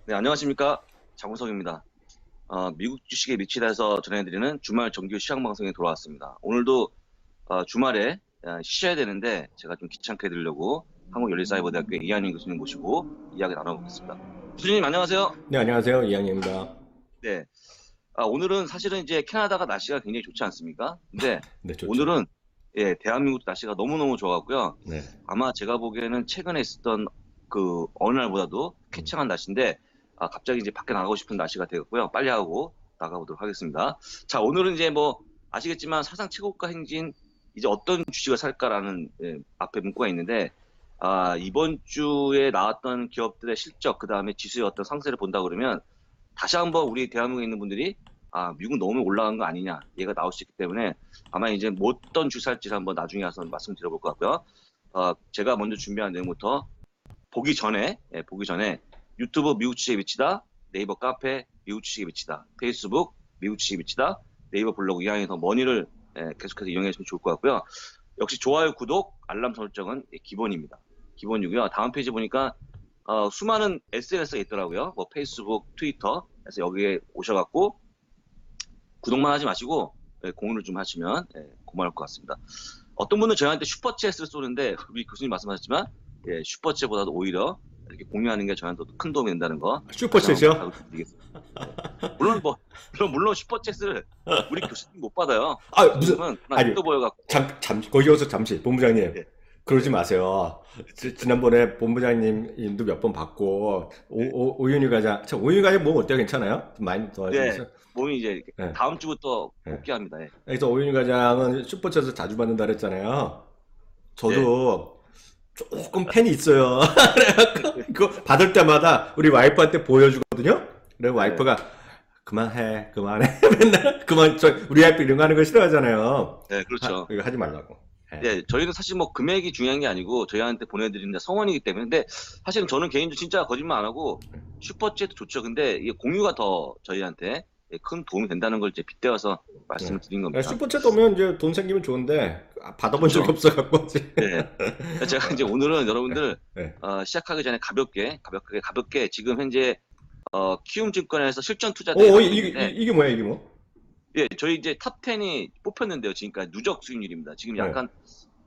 네, 안녕하십니까. 장우석입니다. 미국 주식에 미치다에서 전해드리는 주말 정규 시황 방송에 돌아왔습니다. 오늘도 주말에 쉬셔야 되는데 제가 좀 귀찮게 해드리려고 한국연리사이버대학교 이한희 교수님 모시고 이야기 나눠보겠습니다. 교수님 안녕하세요. 네, 안녕하세요. 이한입니다. 네, 오늘은 사실은 이제 캐나다가 날씨가 굉장히 좋지 않습니까? 근데 네, 좋죠. 오늘은 대한민국 날씨가 너무너무 좋아갖고요. 네. 아마 제가 보기에는 최근에 있었던 그 어느 날보다도 쾌청한 날씨인데 갑자기 이제 밖에 나가고 싶은 날씨가 되었고요. 빨리 하고 나가보도록 하겠습니다. 자, 오늘은 이제 뭐 아시겠지만 사상 최고가 행진 이제 어떤 주식을 살까라는 앞에 문구가 있는데 이번 주에 나왔던 기업들의 실적 그다음에 지수의 어떤 상세를 본다 그러면 다시 한번 우리 대한민국에 있는 분들이 미국 너무 올라간 거 아니냐 얘가 나올 수 있기 때문에 아마 이제 뭐 어떤 주식 살지를 한번 나중에 와서 말씀드려볼 것 같고요. 제가 먼저 준비한 내용부터 보기 전에 유튜브 미국 주식에 미치다, 네이버 카페 미국 주식에 미치다, 페이스북 미국 주식에 미치다, 네이버 블로그 이항에서 머니를 계속해서 이용해 주시면 좋을 것 같고요. 역시 좋아요, 구독, 알람 설정은 기본입니다. 기본이고요. 다음 페이지 보니까 수많은 SNS가 있더라고요. 뭐 페이스북, 트위터. 그래서 여기에 오셔갖고 구독만 하지 마시고 공유를 좀 하시면 고마울 것 같습니다. 어떤 분은 저희한테 슈퍼챗을 쏘는데 우리 교수님 말씀하셨지만 슈퍼챗보다도 오히려 이렇게 공유하는 게 저한테 큰 도움이 된다는 거. 슈퍼챗이요? 물론 슈퍼챗을 우리 교수님 못 받아요. 무슨, 교수님은 아니, 또 보여갖고. 거기서 잠시, 본부장님. 네. 그러지 마세요. 지난번에 본부장님도 몇 번 받고, 오윤희 과장, 오윤희 과장 몸 어때요? 괜찮아요? 좀 많이 도와주세요. 네, 몸이 이제 네. 다음 주부터 네. 복귀합니다. 그래서 오윤희 과장은 슈퍼챗을 자주 받는다 그랬잖아요. 저도 조금 팬이 있어요. 그거 받을 때마다 우리 와이프한테 보여주거든요. 그래 와이프가 그만해. 맨날 우리 와이프 이런 거 하는 거 싫어하잖아요. 네, 그렇죠. 이거 하지 말라고. 네, 저희는 사실 뭐 금액이 중요한 게 아니고 저희한테 보내드리는 성원이기 때문에. 근데 사실은 저는 개인적으로 진짜 거짓말 안 하고 슈퍼챗도 좋죠. 근데 이게 공유가 더 저희한테 큰 도움이 된다는 걸 이제 빗대어서 말씀을 드린 겁니다. 슈퍼챗 오면 이제 돈 생기면 좋은데 받아본 적이 없어갖고. 네. 제가 이제 오늘은 여러분들 네. 시작하기 전에 가볍게 지금 현재 키움증권에서 실전 투자 이게 뭐야 이게 뭐? 예, 저희 이제 탑 10이 뽑혔는데요. 지금까지 누적 수익률입니다. 지금 약간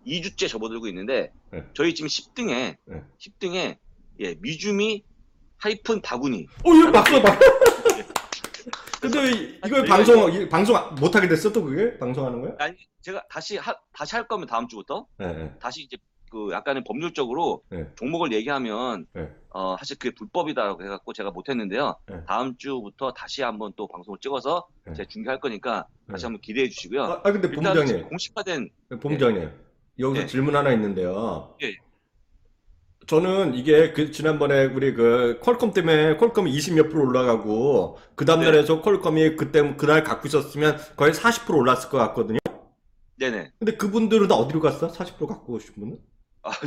2주째 접어들고 있는데 저희 지금 10등에 미주미 하이픈 다구니. 이거 박수. 근데 이걸 방송 못 하게 됐어 또 그게 방송하는 거야? 아니 제가 다시 할 거면 다음 주부터 다시 이제 그 약간의 법률적으로 종목을 얘기하면 사실 그게 불법이다라고 해갖고 제가 못했는데요. 다음 주부터 다시 한번 또 방송을 찍어서 제가 중계할 거니까 다시 한번 기대해 주시고요. 근데 본부장님, 공식화된 본부장님 여기서 질문 하나 있는데요. 예. 저는 이게 지난번에 우리 퀄컴 때문에 퀄컴이 20몇 프로 올라가고 그 다음날에 저 퀄컴이 그날 갖고 있었으면 거의 40% 올랐을 것 같거든요. 네네. 근데 그분들은 다 어디로 갔어? 40% 갖고 오신 분은?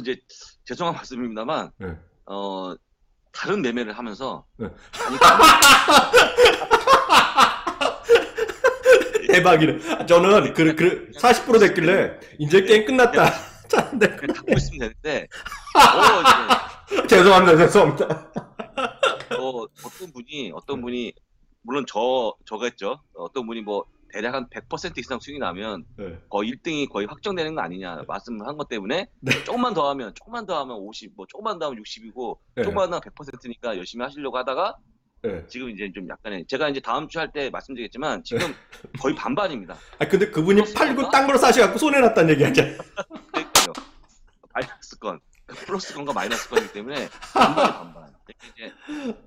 이제 죄송한 말씀입니다만 다른 매매를 하면서 대박이네. 저는 40% 됐길래 이제 게임 끝났다. 갖고 있으면 되는데 죄송합니다. 어떤 분이 물론 저겠죠. 어떤 분이 뭐 대략 한 100% 이상 수익이 나면 거의 1등이 거의 확정되는 거 아니냐 말씀을 한 것 때문에 조금만 더 하면 50, 뭐 조금만 더 하면 60이고 조금만 더 하면 100%니까 열심히 하시려고 하다가 지금 이제 좀 약간의 제가 이제 다음 주 할 때 말씀드리겠지만 지금 거의 반반입니다. 근데 그분이 팔고 딴 걸 사셔갖고 손해났다는 얘기 하잖아요. 그러니까요. 마이너스 건, 플러스 건과 마이너스 건이기 때문에 반반. 이제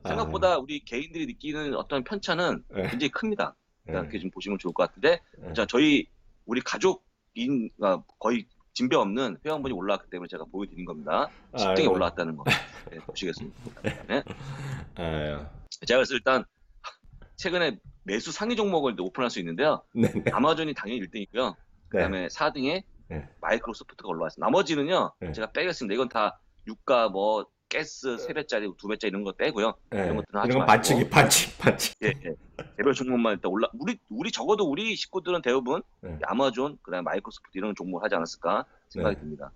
생각보다 우리 개인들이 느끼는 어떤 편차는 굉장히 큽니다. 그러니까 그게 좀 보시면 좋을 것 같은데, 자 우리 가족인 거의 진배 없는 회원분이 올라왔기 때문에 제가 보여드린 겁니다. 10등에 올라왔다는 거 보시겠습니다. 네. 제가 그래서 일단 최근에 매수 상위 종목을 오픈할 수 있는데요. 아마존이 당연히 1등이고요. 그다음에 4등에 마이크로소프트가 올라왔어요. 나머지는요 제가 빼겠습니다. 이건 다 유가 뭐 가스 3배짜리 2배짜리 이런 거 빼고요. 이런 것들은 하지 마시고 반칙. 개별 종목만 일단 우리 적어도 우리 식구들은 대부분 아마존 그다음에 마이크로소프트 이런 종목을 하지 않았을까 생각이 듭니다.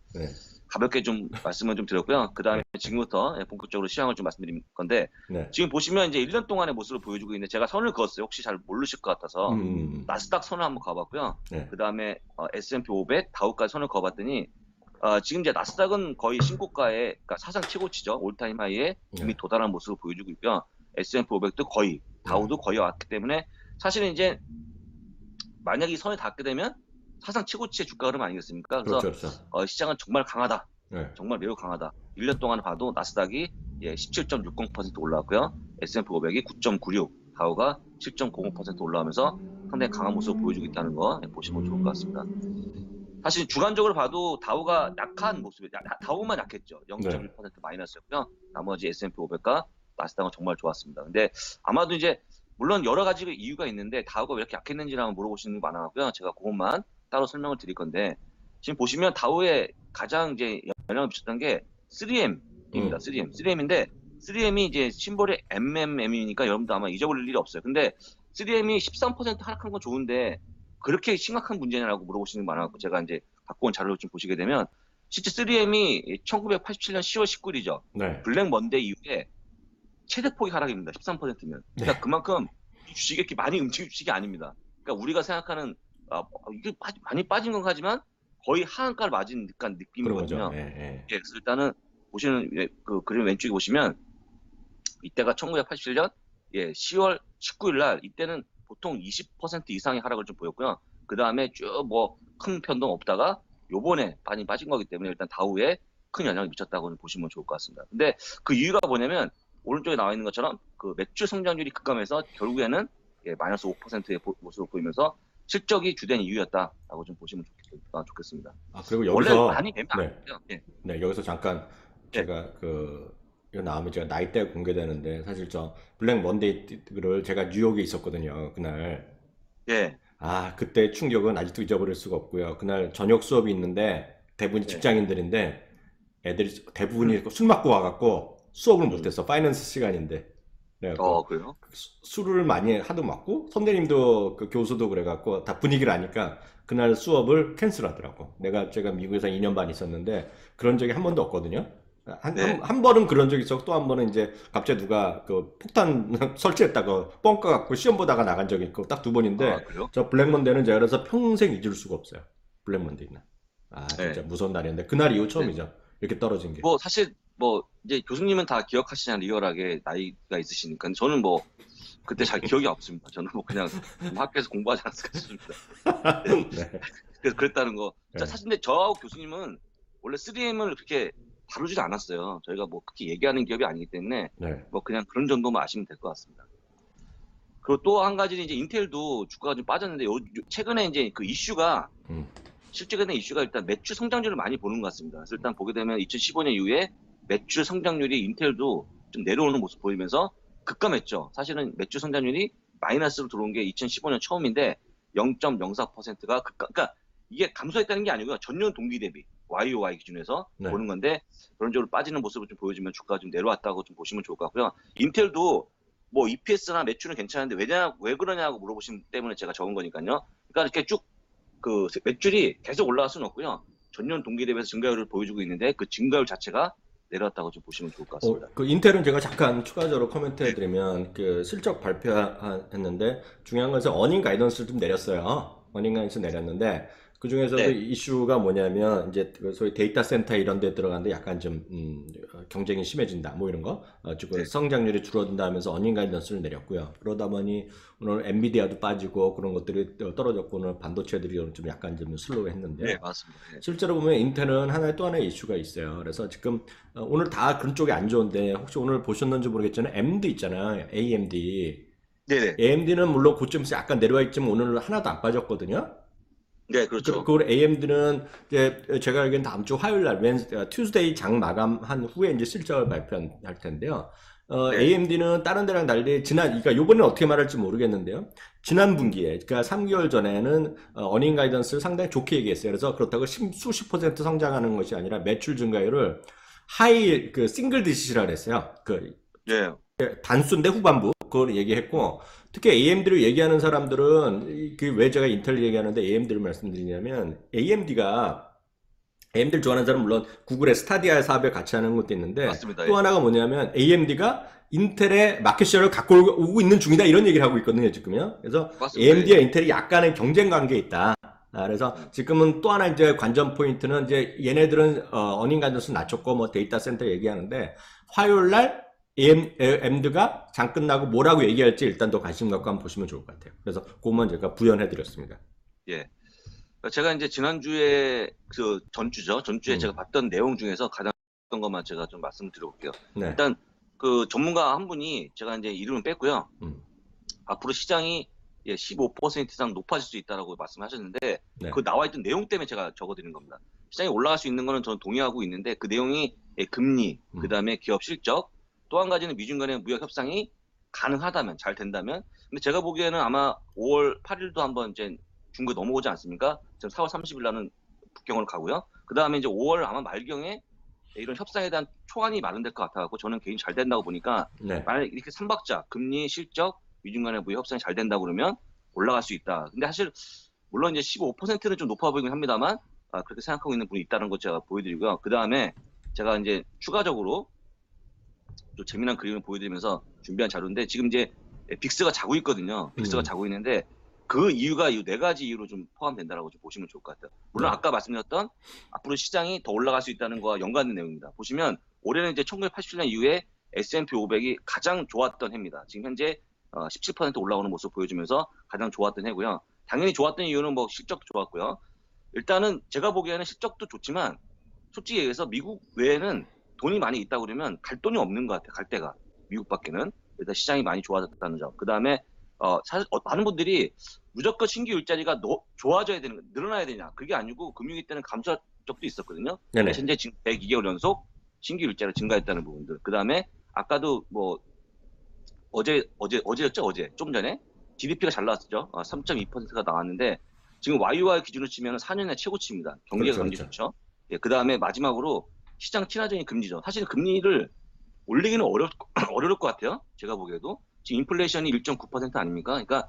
가볍게 좀 말씀을 좀 드렸고요. 그 다음에 지금부터 본격적으로 시황을 좀 말씀드릴 건데, 네. 지금 보시면 이제 1년 동안의 모습을 보여주고 있는데, 제가 선을 그었어요. 혹시 잘 모르실 것 같아서. 나스닥 선을 한번 가봤고요. 네. 그 다음에 S&P 500, 다우까지 선을 그어봤더니, 지금 이제 나스닥은 거의 신고가에, 그러니까 사상 최고치죠. 올타임 하이에 이미 도달한 모습을 보여주고 있고요. S&P 500도 거의, 다우도 거의 왔기 때문에, 사실은 이제 만약에 이 선에 닿게 되면 사상 최고치의 주가 흐름 아니겠습니까? 그래서 그렇죠, 그렇죠. 시장은 정말 강하다. 네. 정말 매우 강하다. 1년 동안 봐도 나스닥이 17.60% 올라왔고요. S&P 500이 9.96, 다우가 7.05% 올라오면서 상당히 강한 모습을 보여주고 있다는 거 보시면 좋을 것 같습니다. 사실 주간적으로 봐도 다우가 약한 모습이, 다우만 약했죠. 0.1% 마이너스였고요. 나머지 S&P 500과 나스닥은 정말 좋았습니다. 근데 아마도 이제 물론 여러 가지 이유가 있는데 다우가 왜 이렇게 약했는지라고 물어보시는 분 많아가고요. 제가 그것만 따로 설명을 드릴 건데, 지금 보시면 다우에 가장 이제 영향을 미쳤던 게 3M입니다. 3M. 3M인데 3M이 이제 심볼이 MMM이니까 여러분도 아마 잊어버릴 일이 없어요. 근데 3M이 13% 하락한 건 좋은데 그렇게 심각한 문제냐라고 물어보시는 분 많아갖고, 제가 이제 갖고 온 자료를 좀 보시게 되면 실제 3M이 1987년 10월 19일이죠. 네. 블랙 먼데이 이후에 최대폭의 하락입니다. 13%면. 그러니까 그만큼 이 주식이 이렇게 많이 움직일 주식이 아닙니다. 그러니까 우리가 생각하는 이게 많이 빠진 건 하지만 거의 하한가를 맞은 듯한 느낌이거든요. 그래서 일단은 보시는 그 그림 왼쪽에 보시면 이때가 1987년 10월 19일 날, 이때는 보통 20% 이상의 하락을 좀 보였고요. 그 다음에 쭉 뭐 큰 변동 없다가 요번에 많이 빠진 거기 때문에 일단 다우에 큰 영향을 미쳤다고 보시면 좋을 것 같습니다. 근데 그 이유가 뭐냐면 오른쪽에 나와 있는 것처럼 그 매출 성장률이 급감해서 결국에는 마이너스 5%의 모습을 보이면서 실적이 주된 이유였다라고 좀 보시면 좋겠습니다. 그리고 여기서 원래 많이 되면 안 돼요. 네, 여기서 잠깐 제가 이거 나오면 제가 나이대가 공개되는데, 사실 저 블랙 먼데이를 제가 뉴욕에 있었거든요, 그날. 그때 충격은 아직도 잊어버릴 수가 없고요. 그날 저녁 수업이 있는데 대부분이 직장인들인데 애들이 대부분이 술 맞고 와갖고 수업을 못했어. 파이낸스 시간인데. 그래요? 술을 많이 하도 맞고, 선생님도 그 교수도 그래갖고 다 분위기를 아니까 그날 수업을 캔슬하더라고. 제가 미국에서 2년 반 있었는데 그런 적이 한 번도 없거든요. 한 번은 그런 적이 있었고, 또 한 번은 이제 갑자기 누가 그 폭탄 설치했다고 뻥까 갖고 시험 보다가 나간 적이 있고, 딱 두 번인데, 저 블랙 먼데이는 제가 그래서 평생 잊을 수가 없어요. 블랙 먼데이는. 진짜 무서운 날이었는데 그날 이후 처음이죠. 이렇게 떨어진 게. 사실 이제 교수님은 다 기억하시잖아요. 리얼하게 나이가 있으시니까. 저는 그때 잘 기억이 없습니다. 저는 그냥 학교에서 공부하지 않았을까 싶습니다. 그래서 그랬다는 거. 사실 근데 저하고 교수님은 원래 3M을 그렇게 다루지도 않았어요. 저희가 그렇게 얘기하는 기업이 아니기 때문에 그냥 그런 정도만 아시면 될 것 같습니다. 그리고 또 한 가지는 이제 인텔도 주가가 좀 빠졌는데, 최근에 이제 그 이슈가 실제적인 이슈가 일단 매출 성장률을 많이 보는 것 같습니다. 그래서 일단 보게 되면 2015년 이후에 매출 성장률이 인텔도 좀 내려오는 모습 보이면서 급감했죠. 사실은 매출 성장률이 마이너스로 들어온 게 2015년 처음인데 0.04%가 그러니까 이게 감소했다는 게 아니고요. 전년 동기 대비 YOY 기준에서 보는 건데, 그런 쪽으로 빠지는 모습을 좀 보여주면 주가가 좀 내려왔다고 좀 보시면 좋을 것 같고요. 인텔도 EPS나 매출은 괜찮은데 왜 그러냐고 물어보신 때문에 제가 적은 거니까요. 그러니까 이렇게 쭉 그 매출이 계속 올라갈 수는 없고요. 전년 동기 대비해서 증가율을 보여주고 있는데 그 증가율 자체가 내려왔다고 좀 보시면 좋을 것 같습니다. 그 인텔은 제가 잠깐 추가적으로 코멘트 해드리면, 그 실적 발표했는데 중요한 것은 어닝 가이던스를 좀 내렸어요. 어닝 가이던스 내렸는데 그 중에서도 이슈가 뭐냐면, 이제 소위 데이터 센터 이런 데 들어가는데 약간 좀 경쟁이 심해진다 이런 거, 성장률이 줄어든다 하면서 어닝 가이던스를 내렸고요. 그러다 보니 오늘 엔비디아도 빠지고 그런 것들이 떨어졌고, 오늘 반도체들이 좀 약간 좀 슬로우했는데, 맞습니다. 실제로 보면 인텔은 또 하나의 이슈가 있어요. 그래서 지금 오늘 다 그런 쪽이 안 좋은데, 혹시 오늘 보셨는지 모르겠지만 AMD 있잖아요. AMD. AMD는 물론 고점에서 약간 내려와 있지만 오늘 하나도 안 빠졌거든요. 그렇죠. 그리고 AMD는 이제 제가 알기엔 다음 주 화요일 날 투스데이 장 마감한 후에 이제 실적을 발표할 텐데요. AMD는 다른 데랑 달리 그러니까 요번에는 어떻게 말할지 모르겠는데요. 지난 분기에, 그러니까 3개월 전에는 어닝 가이던스를 상당히 좋게 얘기했어요. 그래서 그렇다고 수십 퍼센트 성장하는 것이 아니라 매출 증가율을 싱글 디지트라 그랬어요. 단수인데 후반부 그걸 얘기했고, 특히 AMD를 얘기하는 사람들은 왜 제가 인텔 얘기하는데 AMD를 말씀드리냐면, AMD가 AMD를 좋아하는 사람은 물론 구글의 스타디아 사업을 같이 하는 것도 있는데 맞습니다. 또 예. 하나가 뭐냐면 AMD가 인텔의 마켓쉐어를 갖고 오고 있는 중이다 이런 얘기를 하고 있거든요 지금요. 그래서 맞습니다. 예. AMD와 인텔이 약간의 경쟁 관계에 있다. 그래서 음. 지금은 또 하나 이제 관전 포인트는 이제 얘네들은 어닝 가전수 낮췄고 뭐 데이터 센터 얘기하는데 화요일 날 AMD가 장 끝나고 뭐라고 얘기할지 일단 더 관심 갖고 한번 보시면 좋을 것 같아요. 그래서 그것만 제가 부연해 드렸습니다. 예. 제가 이제 지난주에 그 전주에 제가 봤던 내용 중에서 가장 어떤 것만 제가 좀 말씀을 드려볼게요. 네. 일단 그 전문가 한 분이 제가 이제 이름을 뺐고요. 앞으로 시장이 15% 이상 높아질 수 있다라고 말씀하셨는데 네. 그 나와 있던 내용 때문에 제가 적어드린 겁니다. 시장이 올라갈 수 있는 거는 저는 동의하고 있는데 그 내용이 금리, 그 다음에 기업 실적, 또 한 가지는 미중 간의 무역 협상이 가능하다면, 잘 된다면. 근데 제가 보기에는 아마 5월 8일도 한번 이제 중국에 넘어오지 않습니까? 지금 4월 30일 날은 북경으로 가고요. 그 다음에 이제 5월 아마 말경에 이런 협상에 대한 초안이 마련될 것 같아갖고 저는 개인이 잘 된다고 보니까 네. 만약 이렇게 3박자 금리, 실적, 미중 간의 무역 협상이 잘 된다고 그러면 올라갈 수 있다. 근데 사실 물론 이제 15%는 좀 높아 보이긴 합니다만 그렇게 생각하고 있는 분이 있다는 것 제가 보여드리고요. 그 다음에 제가 이제 추가적으로 좀 재미난 그림을 보여드리면서 준비한 자료인데 지금 이제 빅스가 자고 있거든요. 빅스가 자고 있는데 그 이유가 이 네 가지 이유로 좀 포함된다라고 좀 보시면 좋을 것 같아요. 물론 네. 아까 말씀드렸던 앞으로 시장이 더 올라갈 수 있다는 거와 연관된 내용입니다. 보시면 올해는 이제 1987년 이후에 S&P 500이 가장 좋았던 해입니다. 지금 현재 17% 올라오는 모습 보여주면서 가장 좋았던 해고요. 당연히 좋았던 이유는 뭐 실적도 좋았고요. 일단은 제가 보기에는 실적도 좋지만 솔직히 얘기해서 미국 외에는 돈이 많이 있다고 그러면 갈 돈이 없는 것 같아요. 갈 데가. 미국밖에는. 일단 시장이 많이 좋아졌다는 점. 그 다음에 사실 많은 분들이 무조건 신규 일자리가 좋아져야 되는, 늘어나야 되냐. 그게 아니고 금융위 때는 감소할 적도 있었거든요. 네네. 현재 지금 102개월 연속 신규 일자리가 증가했다는 부분들. 그 다음에 아까도 뭐 어제였죠? 어제. 좀 전에 GDP가 잘 나왔죠. 3.2%가 나왔는데 지금 YY 기준으로 치면 4년의 최고치입니다. 경기가 그렇죠, 굉장히 그렇죠. 좋죠. 예, 그 다음에 마지막으로 시장 친화적인 금리죠. 사실 금리를 올리기는 어려울 것 같아요. 제가 보기에도. 지금 인플레이션이 1.9% 아닙니까? 그러니까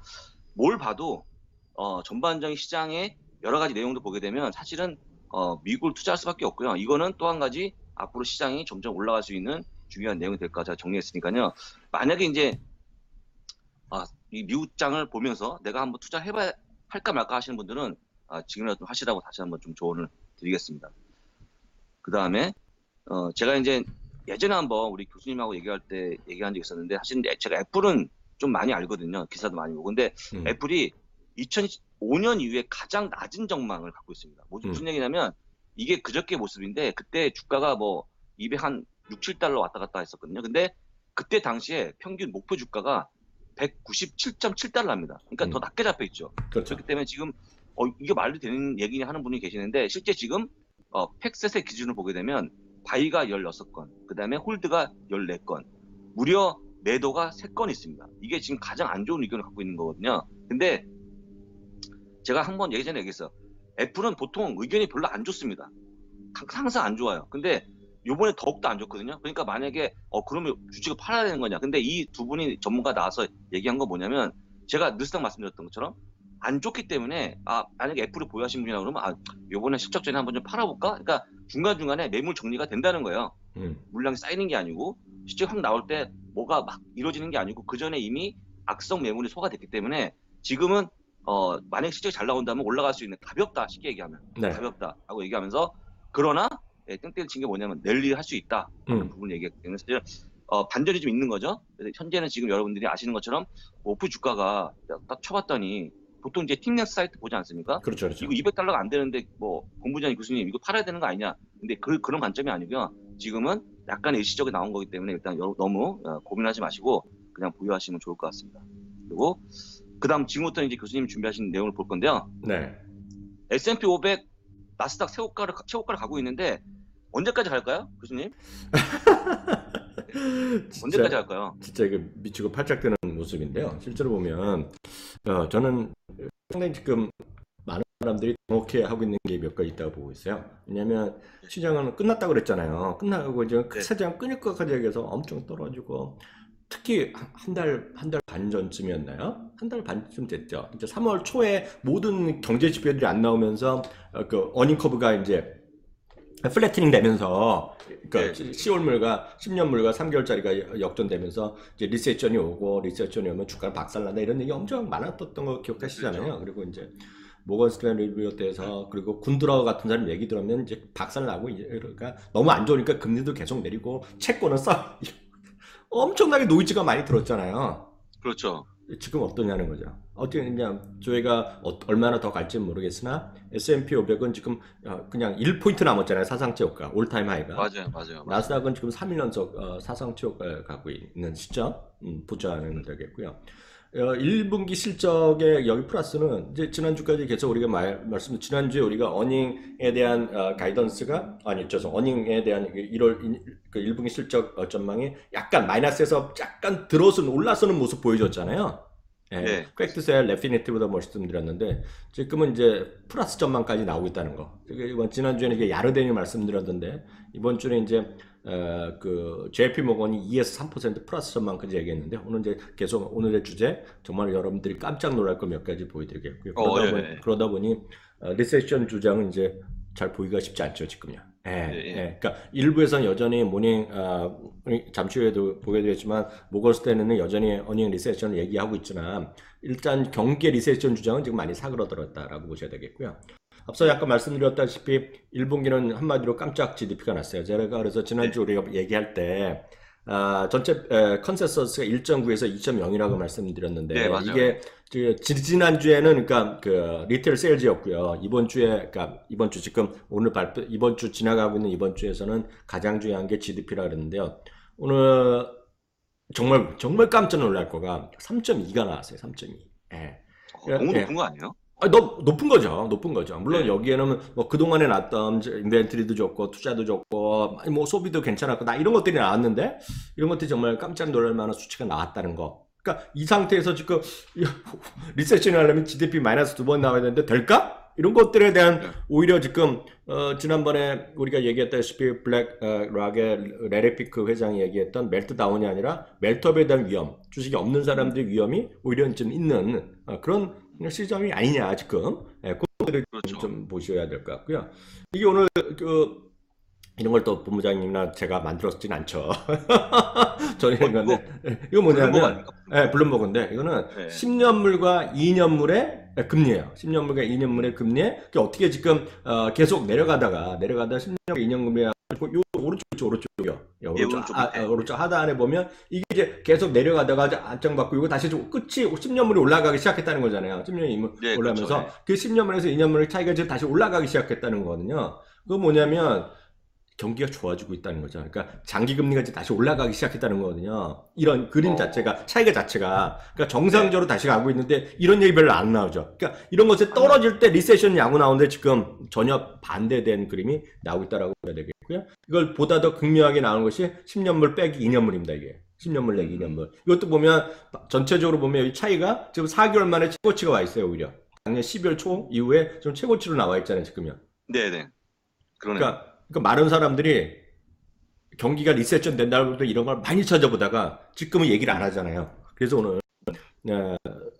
뭘 봐도 전반적인 시장의 여러 가지 내용도 보게 되면 사실은 미국을 투자할 수밖에 없고요. 이거는 또 한 가지 앞으로 시장이 점점 올라갈 수 있는 중요한 내용이 될까 제가 정리했으니까요. 만약에 이제 이 미국장을 보면서 내가 한번 투자해봐야 할까 말까 하시는 분들은 지금이라도 좀 하시라고 다시 한번 좀 조언을 드리겠습니다. 그 다음에 제가 이제 예전에 한번 우리 교수님하고 얘기할 때 얘기한 적이 있었는데 사실 제가 애플은 좀 많이 알거든요. 기사도 많이 보고. 근데 애플이 2005년 이후에 가장 낮은 전망을 갖고 있습니다. 무슨 얘기냐면 이게 그저께 모습인데 그때 주가가 뭐 200한 6, 7달러 왔다 갔다 했었거든요. 근데 그때 당시에 평균 목표 주가가 197.7달러입니다. 그러니까 더 낮게 잡혀 있죠. 그렇죠. 그렇기 때문에 지금 이게 말도 되는 얘기 하는 분이 계시는데 실제 지금 팩셋의 기준을 보게 되면 바이가 16건, 그 다음에 홀드가 14건, 무려 매도가 3건 있습니다. 이게 지금 가장 안 좋은 의견을 갖고 있는 거거든요. 근데 제가 한번 예전에 얘기했어요. 애플은 보통 의견이 별로 안 좋습니다. 항상 안 좋아요. 근데 요번에 더욱더 안 좋거든요. 그러니까 만약에 그러면 주식을 팔아야 되는 거냐. 근데 이 두 분이 전문가 나와서 얘기한 건 뭐냐면 제가 늘상 말씀드렸던 것처럼 안 좋기 때문에 만약에 애플을 보유하신 분이라 그러면 요번에 실적 전에 한번 좀 팔아볼까? 그러니까 중간중간에 매물 정리가 된다는 거예요. 물량이 쌓이는 게 아니고 실제 확 나올 때 뭐가 막 이루어지는 게 아니고 그 전에 이미 악성 매물이 소화됐기 때문에 지금은 만약 실적이 잘 나온다면 올라갈 수 있는 가볍다 쉽게 얘기하면 네. 가볍다라고 얘기하면서 그러나 땡땡을 친 게 뭐냐면 랠리 할 수 있다 하는 부분을 얘기했기 때문에 사실 반전이 좀 있는 거죠. 그래서 현재는 지금 여러분들이 아시는 것처럼 오프 주가가 딱 쳐봤더니 보통 이제 틱넥스 사이트 보지 않습니까? 그렇죠, 그렇죠. 이거 200달러가 안 되는데 뭐 본부장님 교수님 이거 팔아야 되는 거 아니냐? 근데 그런 관점이 아니고요. 지금은 약간의 일시적으로 나온 거기 때문에 일단 너무 고민하지 마시고 그냥 보유하시면 좋을 것 같습니다. 그리고 그다음 지금부터 이제 교수님 준비하신 내용을 볼 건데요. 네. S&P 500 나스닥 최고가를 가고 있는데 언제까지 갈까요, 교수님? 언제까지 할까요? 진짜 이게 미치고 팔짝드는 모습인데요. 실제로 보면 저는 상당히 지금 많은 사람들이 정확히 있는 게 몇 가지 있다고 보고 있어요. 왜냐하면 시장은 끝났다고 그랬잖아요. 끝나고 이제 시장 끊을 것까지 얘기해서 엄청 떨어지고 특히 한 달 반 전쯤이었나요? 한 달 반쯤 됐죠. 이제 3월 초에 모든 경제 지표들이 안 나오면서 그 어닝 커브가 이제 플래티닝 되면서 그러니까 네. 10월 물가 10년 물가 3개월짜리가 역전되면서 이제 리세션이 오고 리세션이 오면 주가는 박살난다 이런 얘기 엄청 많았던 거 기억하시잖아요. 그렇죠. 그리고 이제 모건 스탠리 비롯해서 그리고 군드러 같은 사람 얘기 들으면 이제 박살나고 이제 그러니까 너무 안 좋으니까 금리도 계속 내리고 채권은 싸 엄청나게 노이즈가 많이 들었잖아요. 그렇죠. 지금 어떠냐는 거죠. 어떻게 그냥 저희가 얼마나 더 갈지는 모르겠으나 S&P 500은 지금 그냥 1포인트 남았잖아요. 사상 최고가 올타임 하이가. 맞아요. 맞아요. 맞습니다. 나스닥은 지금 3일 연속 사상 최고가에 가고 있는 시점 보자는 되겠고요. 1분기 실적의 여기 플러스는 이제 지난주까지 계속 우리가 말씀 지난주에 우리가 어닝에 대한 가이던스가 아니 죄송 어닝에 대한 1월 그 1분기 실적 전망이 약간 마이너스에서 약간 들어서는 올라서는 모습 보여줬잖아요. 예, 네. 팩트셀 레피니티보다 말씀드렸는데 지금은 이제 플러스 전망까지 나오고 있다는 거. 이번 지난주에는 이게 야르덴이 말씀드렸던데 이번 주는 이제 그 JP 모건이 2에서 3% 플러스 전망까지 얘기했는데 오늘 이제 계속 오늘의 주제 정말 여러분들이 깜짝 놀랄 거 몇 가지 보여드리겠고요. 예. 그러다 보니 리세션 주장은 이제 잘 보기가 쉽지 않죠 지금요. 예, 예. 그러니까 일부에서는 여전히 모닝 잠시 후에도 보게 되겠지만 모건스탠리는 여전히 어닝 리세션을 얘기하고 있지만 일단 경기 리세션 주장은 지금 많이 사그러들었다라고 보셔야 되겠고요. 앞서 약간 말씀드렸다시피 1분기는 한마디로 깜짝 GDP가 났어요. 제가 그래서 지난주 우리가 얘기할 때 전체 컨센서스가 1.9에서 2.0이라고 말씀드렸는데 네, 맞아요. 이게 지난주에는 그러니까 그 리테일 세일즈였고요. 이번 주에 그러니까 이번 주 지금 오늘 발표 이번 주 지나가고 있는 이번 주에서는 가장 중요한 게 GDP라 그랬는데요. 오늘 정말 깜짝 놀랄 거가 3.2가 나왔어요. 3.2. 예. 너무 예. 높은 거 아니에요? 너무 높은 거죠. 높은 거죠. 물론 네. 여기에는 뭐 그동안에 났던 인벤트리도 좋고 투자도 좋고 뭐 소비도 괜찮았고 이런 것들이 나왔는데 이런 것들이 정말 깜짝 놀랄 만한 수치가 나왔다는 거. 그러니까 이 상태에서 지금 리세션이 하려면 GDP 마이너스 2번 나와야 되는데 될까? 이런 것들에 대한 네. 오히려 지금 지난번에 우리가 얘기했다시피 블랙락의 레레피크 회장이 얘기했던 멜트다운이 아니라 멜트업에 대한 위험, 주식이 없는 사람들의 위험이 오히려 좀 있는 그런 시점이 아니냐 지금 그것들을 그렇죠. 좀 보셔야 될 것 같고요. 이게 오늘 이런 걸 또 본부장님이나 제가 만들었진 않죠. 저는 건데 이거 블룸버그 뭐냐면 아닙니까? 블룸버그인데 이거는 네. 10년물과 2년물의 금리예요. 10년물과 2년물의 금리에 어떻게 지금 계속 내려가다가 10년과 2년 금리가 요 오른쪽이요. 오른쪽 하단에 보면 이게 이제 계속 내려가다가 안정받고 이거 다시 좀 끝이 10년물이 올라가기 시작했다는 거잖아요. 10년이 네, 올라오면서 그렇죠. 그 10년물에서 2년물의 차이가 지금 다시 올라가기 시작했다는 거거든요. 그거 뭐냐면 경기가 좋아지고 있다는 거죠. 그러니까 장기 금리가 이제 다시 올라가기 시작했다는 거거든요. 이런 그림 자체가 차이가 그러니까 정상적으로 다시 가고 있는데 이런 얘기 별로 안 나오죠. 그러니까 이런 것에 떨어질 때 리세션 야구 나오는데 지금 전혀 반대된 그림이 나오고 있다라고 봐야 되겠고요. 이걸 보다 더 극명하게 나오는 것이 10년물 빼기 2년물입니다. 이게 10년물 내기 2년물. 이것도 보면 전체적으로 보면 이 차이가 지금 4개월 만에 최고치가 와 있어요. 오히려 작년 12월 초 이후에 좀 최고치로 나와 있잖아요. 지금요. 네네. 그러네요. 그러니까 많은 사람들이 경기가 리세션 된다고 이런 걸 많이 찾아보다가 지금은 얘기를 안 하잖아요. 그래서 오늘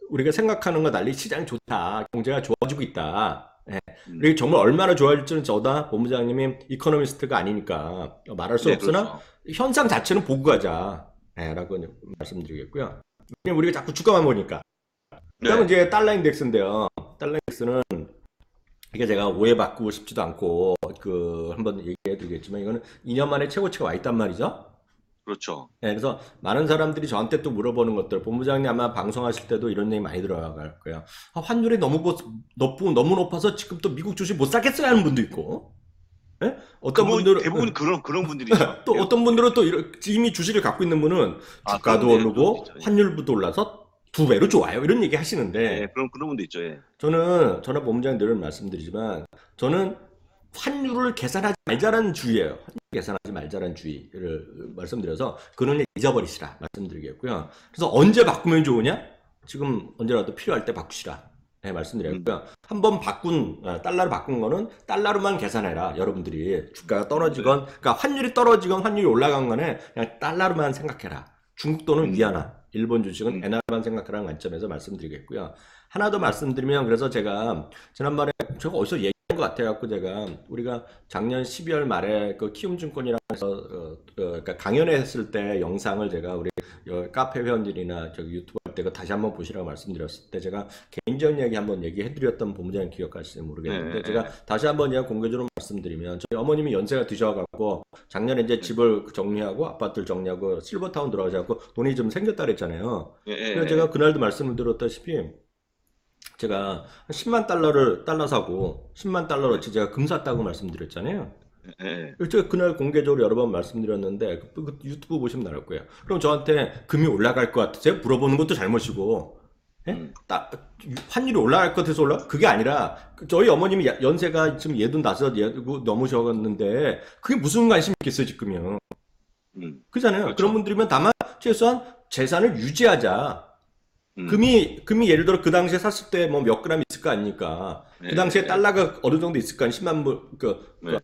우리가 생각하는 거 달리 시장이 좋다, 경제가 좋아지고 있다. 이게 정말 얼마나 좋아질지는 저다 본부장님이 이코노미스트가 아니니까 말할 수 없으나 그렇죠. 현상 자체는 보고 가자 라고 말씀드리겠고요. 왜냐면 우리가 자꾸 주가만 보니까. 그다음은 이제 달러 인덱스인데요. 달러 인덱스는 이게 제가 오해받고 싶지도 않고 한번 얘기해 드리겠지만 이거는 2년 만에 최고치가 와 있단 말이죠. 그렇죠. 네, 그래서 많은 사람들이 저한테 또 물어보는 것들 본부장님 아마 방송하실 때도 이런 얘기 많이 들어갈 거예요. 환율이 너무 높아서 지금 또 미국 주식 못 사겠어요 하는 분도 있고, 네? 어떤 분들은 대부분 그런 분들이죠. 또 어떤 분들은 또 이미 주식을 갖고 있는 분은 주가도 오르고 환율도 올라서 2배로 좋아요. 이런 얘기 하시는데. 네, 그런 분도 있죠. 예. 저는 본부장님 늘 말씀드리지만 저는 환율을 계산하지 말자라는 주의예요. 환율 계산하지 말자라는 주의를 말씀드려서 그는 잊어버리시라 말씀드리겠고요. 그래서 언제 바꾸면 좋으냐? 지금 언제라도 필요할 때 바꾸시라. 네, 말씀드리겠고요. 한번 달러로 바꾼 거는 달러로만 계산해라. 여러분들이 주가가 떨어지건, 그러니까 환율이 떨어지건 환율이 올라간 거는 그냥 달러로만 생각해라. 중국 돈은 위안화, 일본 주식은 엔화만 생각하라는 관점에서 말씀드리겠고요. 하나 더 말씀드리면 그래서 제가 지난번에 제가 어디서 얘기한 것 같아갖고 제가 우리가 작년 12월 말에 그 키움증권이랑 해서 그러니까 강연회 했을 때 영상을 제가 우리 카페 회원들이나 저기 유튜브 할 때 다시 한번 보시라고 말씀드렸을 때 제가 개인적인 얘기 한번 얘기해드렸던 본부장님 기억하실지 모르겠는데 네. 제가 다시 한번 그냥 공개적으로 말씀드리면 저희 어머님이 연세가 드셔갖고 작년에 이제 집을 정리하고 아파트를 정리하고 실버타운 들어가셔갖고 돈이 좀 생겼다 그랬잖아요. 그래서 제가 그날도 말씀을 드렸다시피 제가 한 10만 달러 사고 10만 달러어치 제가 금 샀다고 말씀드렸잖아요. 제가 그날 공개적으로 여러 번 말씀드렸는데 그 유튜브 보시면 나올 거예요. 그럼 저한테 금이 올라갈 것 같으세요? 물어보는 것도 잘못이고 예? 환율이 올라갈 것 같아서 그게 아니라 저희 어머님이 연세가 지금 85 넘으셨는데 그게 무슨 관심이 있겠어요 지금요. 그잖아요. 그렇죠. 그런 분들이면 다만 최소한 재산을 유지하자. 금이 예를 들어 그 당시에 샀을 때 뭐 몇 그램 있을 거 아닙니까? 그 당시에 달러가 어느 정도 있을 거 아니에요? 10만 불,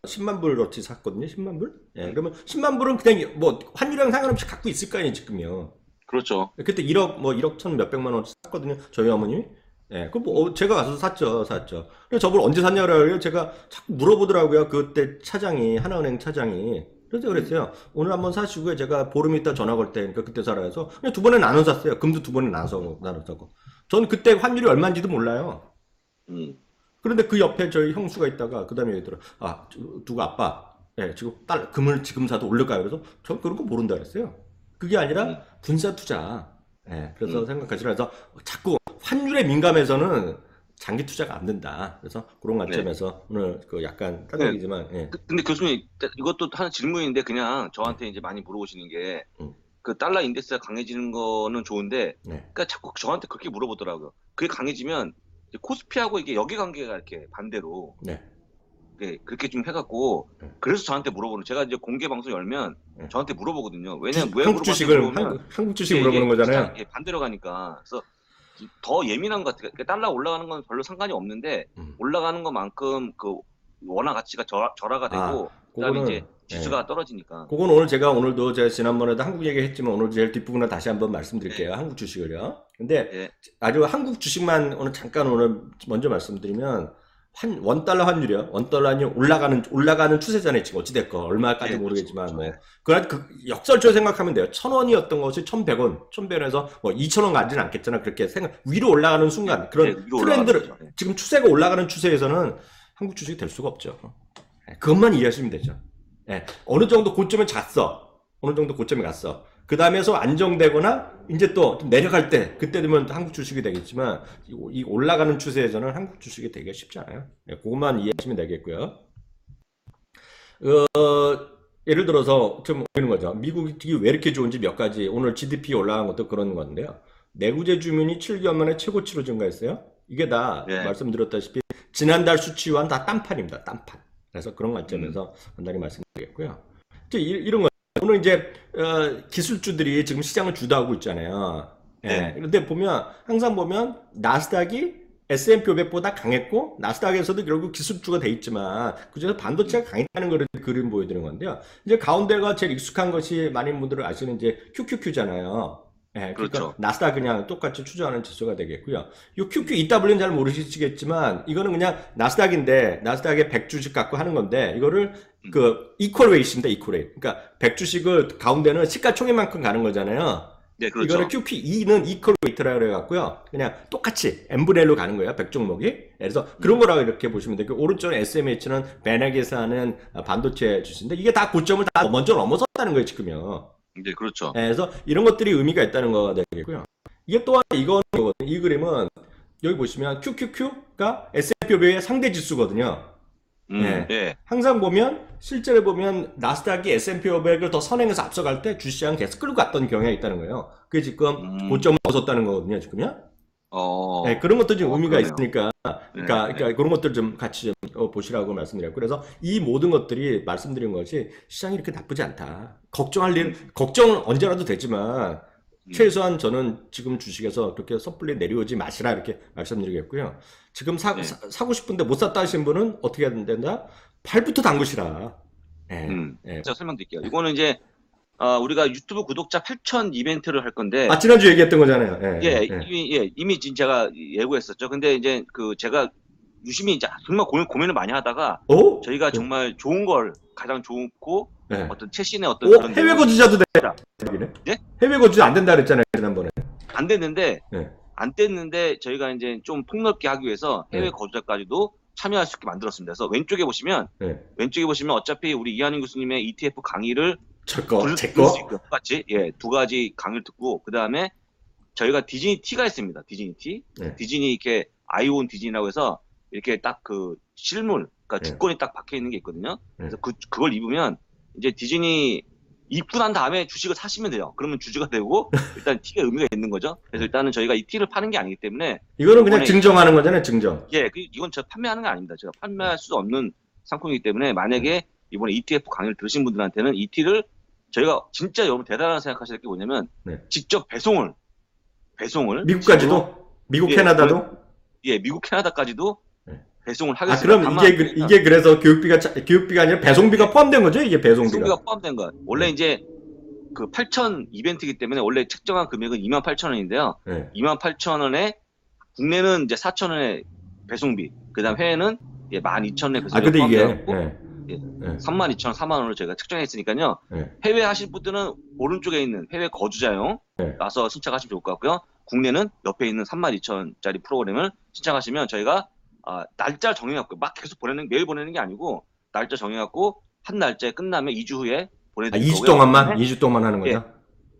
10만 불어치 샀거든요. 10만 불? 예, 그러면 10만 불은 그냥 뭐 환율이랑 상관없이 갖고 있을 거 아니에요, 지금요. 그렇죠. 그때 1억 천 몇백만 원어치 샀거든요. 저희 어머님이. 예, 그 뭐 제가 가서 샀죠. 그래서 저걸 언제 샀냐고 그래요. 제가 자꾸 물어보더라고요. 그때 하나은행 차장이. 그래서 그랬어요. 오늘 한번 사시고요. 제가 보름 있다 전화 걸 테니까 그때 사라 해서 그냥 두 번에 나눠 샀어요. 금도 두 번에 나눠서 사고. 저는 그때 환율이 얼마인지도 몰라요. 그런데 그 옆에 저희 형수가 있다가 그 다음에 얘기더라. 누가 아빠, 예, 지금 금을 지금 사도 올릴까요? 그래서 전 그런 거 모른다 그랬어요. 그게 아니라 분사 투자. 예, 그래서 생각하시라 해서 자꾸 환율에 민감해서는 장기 투자가 안 된다. 그래서 그런 관점에서 오늘 그 약간 딴 얘기지만. 예. 근데 교수님 이것도 하나 질문인데 그냥 저한테 이제 많이 물어보시는 게 그 달러 인덱스가 강해지는 거는 좋은데 그러니까 자꾸 저한테 그렇게 물어보더라고요. 그게 강해지면 이제 코스피하고 이게 역의 관계가 이렇게 반대로 그렇게 좀 해갖고 그래서 저한테 물어보는 제가 이제 공개 방송 열면 저한테 물어보거든요. 왜냐면 왜 한국 주식을 한국 주식 물어보는 거잖아요. 반대로 가니까 그래서 더 예민한 것 같아요. 그러니까 달러 올라가는 건 별로 상관이 없는데 올라가는 것만큼 그 원화 가치가 절하가 되고 그다음에 이제 지수가 떨어지니까. 그건 오늘도 제가 지난번에도 한국 얘기했지만 오늘 제일 뒷부분을 다시 한번 말씀드릴게요. 한국 주식을요. 근데 아주 한국 주식만 오늘 먼저 말씀드리면 원달러 환율이요. 원달러 환율 올라가는 추세잖아요. 지금 어찌됐건 얼마까지 모르겠지만 그 역설적으로 생각하면 돼요. 1,000원이었던 것이 1,100원, 1,100원에서 뭐 2,000원 가지는 않겠잖아. 그렇게 위로 올라가는 순간 그런 트렌드를 지금 추세가 올라가는 추세에서는 한국 주식이 될 수가 없죠. 그것만 이해하시면 되죠. 어느 정도 고점에 잤어. 어느 정도 고점에 갔어. 그 다음에서 안정되거나 이제 또 내려갈 때 그때 되면 한국 주식이 되겠지만 이 올라가는 추세에서는 한국 주식이 되기가 쉽지 않아요. 그것만 이해하시면 되겠고요. 예를 들어서 좀 보이는 거죠. 미국이 왜 이렇게 좋은지 몇 가지 오늘 GDP 올라간 것도 그런 건데요. 내구재 주민이 7개월 만에 최고치로 증가했어요. 이게 다 말씀드렸다시피 지난달 수치와는 다 딴판입니다. 딴판. 그래서 그런 관점에서 간단히 말씀드리겠고요. 이런 거 오늘 이제 기술주들이 지금 시장을 주도하고 있잖아요. 그런데 항상 보면 나스닥이 S&P 500보다 강했고 나스닥에서도 결국 기술주가 돼 있지만 그중에서 반도체가 강했다는 걸 그림 보여드리는 건데요. 이제 가운데가 제일 익숙한 것이 많은 분들을 아시는 이제 QQQ잖아요. 그러니까 그렇죠. 나스닥 그냥 똑같이 추정하는 지수가 되겠고요. 이 QQEW는 잘 모르시겠지만 이거는 그냥 나스닥인데 나스닥에 100주식 갖고 하는 건데 이거를 그 이퀄 웨이트입니다. 이퀄 웨이트. 그러니까 100주식을 가운데는 시가총액만큼 가는 거잖아요. 네, 그렇죠. 이거는 QQE는 이퀄 웨이트라고 그래갖고요. 그냥 똑같이 n분의 1로 가는 거예요. 100종목이. 그래서 그런 거라고 이렇게 보시면 되고 오른쪽 SMH는 베넥에서 하는 반도체 주식인데 이게 다 고점을 다 먼저 넘어섰다는 거예요. 지금요. 네, 그렇죠. 그래서 이런 것들이 의미가 있다는 거가 되겠고요. 이게 또한 이거는 이 그림은 여기 보시면 QQQ가 S&P 500의 상대 지수거든요. 항상 실제로 보면 나스닥이 S&P 500을 더 선행해서 앞서갈 때 주시장은 계속 끌고 갔던 경향이 있다는 거예요. 그게 지금 고점을 벗었다는 거거든요, 지금요. 그런 것도 좀 의미가 그러네요. 있으니까, 그러니까 그런 것들 좀 같이 좀 보시라고 말씀드렸고, 그래서 이 모든 것들이 말씀드린 것이 시장이 이렇게 나쁘지 않다. 걱정은 언제라도 되지만, 최소한 저는 지금 주식에서 그렇게 섣불리 내려오지 마시라 이렇게 말씀드리겠고요. 지금 사고 싶은데 못 샀다 하신 분은 어떻게 해야 된다? 발부터 담그시라. 제가 설명드릴게요. 이거는 이제 우리가 유튜브 구독자 8,000 이벤트를 할 건데. 지난주 얘기했던 거잖아요. 이미 제가 예고했었죠. 근데 이제 제가 유심히 이제 정말 고민을 많이 하다가 오? 저희가 정말 좋은 걸 가장 좋고 네. 어떤 최신의 어떤 오, 그런 해외 거주자도 된다. 네? 해외 거주 안 된다 그랬잖아요, 지난번에. 안 됐는데 네. 안 됐는데 저희가 이제 좀 폭넓게 하기 위해서 해외 네. 거주자까지도 참여할 수 있게 만들었습니다. 그래서 왼쪽에 보시면 어차피 우리 이한윤 교수님의 ETF 강의를 제거. 들을 수 있고요. 똑같이 두 가지 강의를 듣고 그 다음에 저희가 디즈니 티가 있습니다. 디즈니 티. 네. 디즈니 이렇게 아이온 디즈니라고 해서 이렇게 딱 그 실물, 그러니까 주권이 딱 박혀 있는 게 있거든요. 그래서 그걸 입으면 이제 디즈니 입고 난 다음에 주식을 사시면 돼요. 그러면 주주가 되고 일단 티가 의미가 있는 거죠. 그래서 일단은 저희가 이 티를 파는 게 아니기 때문에 이거는 그냥 증정하는 거잖아요, 증정. 이건 제가 판매하는 게 아닙니다. 제가 판매할 수 없는 상품이기 때문에 만약에 이번에 ETF 강의를 들으신 분들한테는 이 티를 저희가 진짜 여러분 대단하다고 생각하실 게 뭐냐면 직접 배송을 미국까지도? 미국 캐나다도? 미국 캐나다까지도 배송을 아, 하겠습니다. 그럼 이게 그래서 교육비가 아니라 배송비가 포함된 거죠? 이게 배송비가 포함된 거예요. 원래 이제 그 8,000 이벤트이기 때문에 원래 책정한 금액은 28,000원인데요. 28,000원에 국내는 이제 4,000원의 배송비, 그다음 해외는 12,000원의 배송비. 아, 근데 이게 32,000원, 4만 원으로 저희가 책정했으니까요. 해외 하실 분들은 오른쪽에 있는 해외 거주자용 나서 신청하시면 좋을 것 같고요. 국내는 옆에 있는 32,000원짜리 프로그램을 신청하시면 저희가 날짜 정해갖고 막 계속 매일 보내는 게 아니고 날짜 정해갖고 한 날짜에 끝나면 2주 후에 보내드릴 거고요. 2주 동안만? 2주 동안 하는 거죠?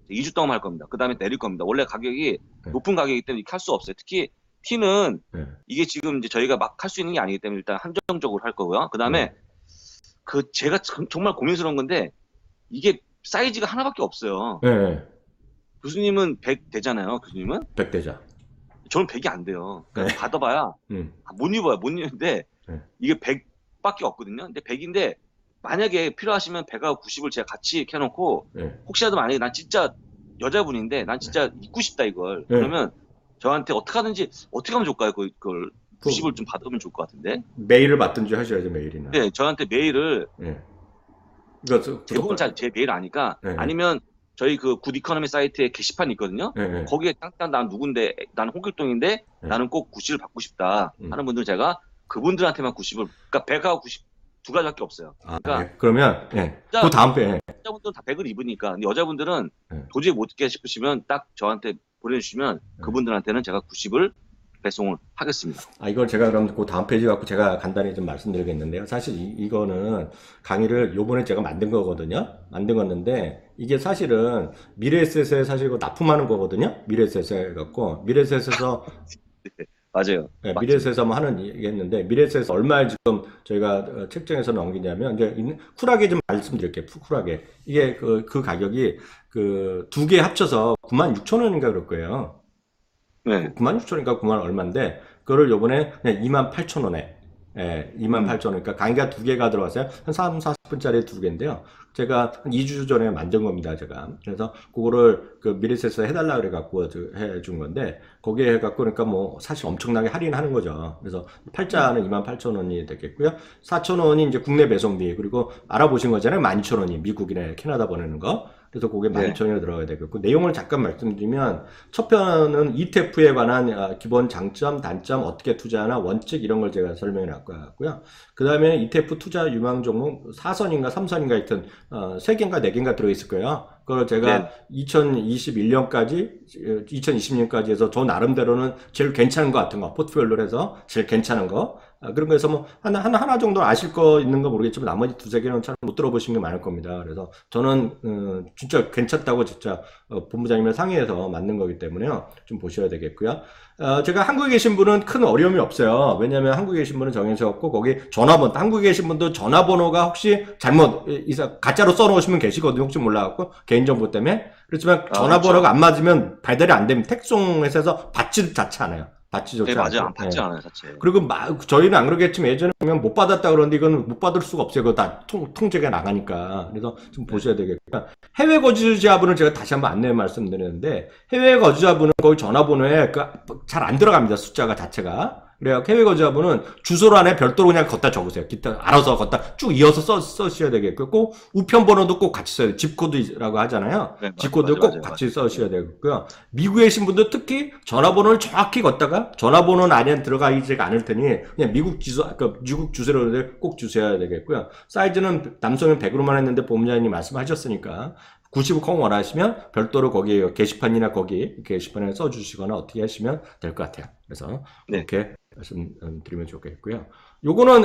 2주 동안 할 겁니다. 그 다음에 내릴 겁니다. 원래 가격이 높은 가격이기 때문에 이렇게 할 수 없어요. 특히 T는 이게 지금 이제 저희가 막 할 수 있는 게 아니기 때문에 일단 한정적으로 할 거고요. 그 다음에 제가 정말 고민스러운 건데 이게 사이즈가 하나밖에 없어요. 교수님은 100 되잖아요. 교수님은 100 되죠. 저는 100이 안 돼요. 그러니까 받아봐야 못 입는데 이게 100밖에 없거든요. 근데 100인데 만약에 필요하시면 100하고 90을 제가 같이 이렇게 해놓고 혹시라도 만약에 난 진짜 여자분인데 난 진짜 입고 싶다 이걸 그러면 저한테 어떻게 하면 좋을까요? 그걸 90을 좀 받으면 좋을 것 같은데. 메일을 받든지 하셔야죠, 메일이나. 네, 저한테 메일을 대부분 제 메일 아니까 아니면 저희 그 굿 이코노미 사이트에 게시판이 있거든요. 거기에 땅땅 난 누군데 나는 홍길동인데 나는 꼭 90을 받고 싶다 하는 분들 제가 그분들한테만 90을 그러니까 100하고 90 두 가지밖에 없어요. 그러니까 그러면 그 다음 배 여자분들은 다 100을 입으니까 근데 여자분들은 도저히 못 입게 싶으시면 딱 저한테 보내주시면 그분들한테는 제가 90을 배송을 하겠습니다. 이걸 제가 그럼 그 다음 페이지 갖고 제가 간단히 좀 말씀드리겠는데요. 사실 이거는 강의를 요번에 제가 만든 거거든요. 만든 건데 이게 사실은 미래에셋에 사실 이거 납품하는 거거든요. 미래에셋에 갖고 미래에셋에서 맞아요. 미래에셋에서 한번 하는 얘기했는데 미래에셋에서 얼마를 지금 저희가 책정해서 넘기냐면 이제 쿨하게 좀 말씀드릴게요. 쿨하게 이게 그 가격이 그 두 개 합쳐서 96,000원인가 그럴 거예요. 96,000원인가 9만 얼마인데 그거를 요번에 그냥 28,000원에 28,000원. 그러니까 강의가 두 개가 들어왔어요. 한 3, 40분짜리 두 개인데요. 제가 한 2주 전에 만든 겁니다, 제가. 그래서 그거를 그 미래에셋에서 해달라 그래갖고 해준 건데, 거기에 해갖고, 그러니까 뭐 사실 엄청나게 할인하는 거죠. 그래서 팔자는 28,000원이 되겠고요. 4,000원이 이제 국내 배송비, 그리고 알아보신 거잖아요. 12,000원이 미국이나 캐나다 보내는 거. 그래서 그게 12,000원이 들어가야 되겠고, 내용을 잠깐 말씀드리면, 첫 편은 ETF에 관한 기본 장점, 단점, 어떻게 투자하나, 원칙 이런 걸 제가 설명해 놨고요. 그 다음에 ETF 투자 유망 종목 4선인가 3선인가 하여튼 3개인가 4개인가 들어있을 거예요. 그걸 제가 2020년까지 해서 저 나름대로는 제일 괜찮은 거 같은 거, 포트폴리오를 해서 제일 괜찮은 거, 그런 거에서 뭐 하나 정도 아실 거 있는 거 모르겠지만 나머지 두세 개는 잘 못 들어보신 게 많을 겁니다. 그래서 저는 진짜 괜찮다고 진짜 본부장님을 상의해서 만든 거기 때문에요. 좀 보셔야 되겠고요. 제가 한국에 계신 분은 큰 어려움이 없어요. 왜냐면 한국에 계신 분은 정해졌고 거기 전화번호, 한국에 계신 분도 전화번호가 혹시 가짜로 써놓으시면 계시거든요. 혹시 몰라갖고 개인정보 때문에. 그렇지만 전화번호가 안 맞으면 배달이 안 되면 택송회사에서 받지도 자체 않아요. 받지조차. 네, 맞아요. 안 받지 않아요, 자체. 그리고 저희는 안 그러겠지만 예전에 보면 못 받았다 그러는데 이건 못 받을 수가 없어요. 그거 다 통제가 나가니까. 그래서 좀 보셔야 되겠고요. 해외 거주자분을 제가 다시 한번 안내 말씀드리는데 해외 거주자분은 거기 전화번호에 잘 안 들어갑니다. 숫자가 자체가. 그래요. 해외 거주자분은 주소를 안에 별도로 그냥 걷다 적으세요. 기타 알아서 걷다 쭉 이어서 써셔야 되겠고요. 꼭 우편 번호도 꼭 같이 써야 돼요. 집코드라고 하잖아요. 네, 집코드 맞아요, 꼭 맞아요, 같이 써셔야 되겠고요. 미국에 계신 분들 특히 전화번호를 정확히 걷다가 전화번호는 안에 들어가지가 않을 테니 그냥 미국 주소, 아까 미국 주소를 꼭 주셔야 되겠고요. 사이즈는 남성은 100으로만 했는데 보험자님 말씀하셨으니까 90을 원하시면 별도로 거기 게시판이나 거기 게시판에 써주시거나 어떻게 하시면 될 것 같아요. 그래서 네. 이렇게 말씀드리면 좋겠고요. 요거는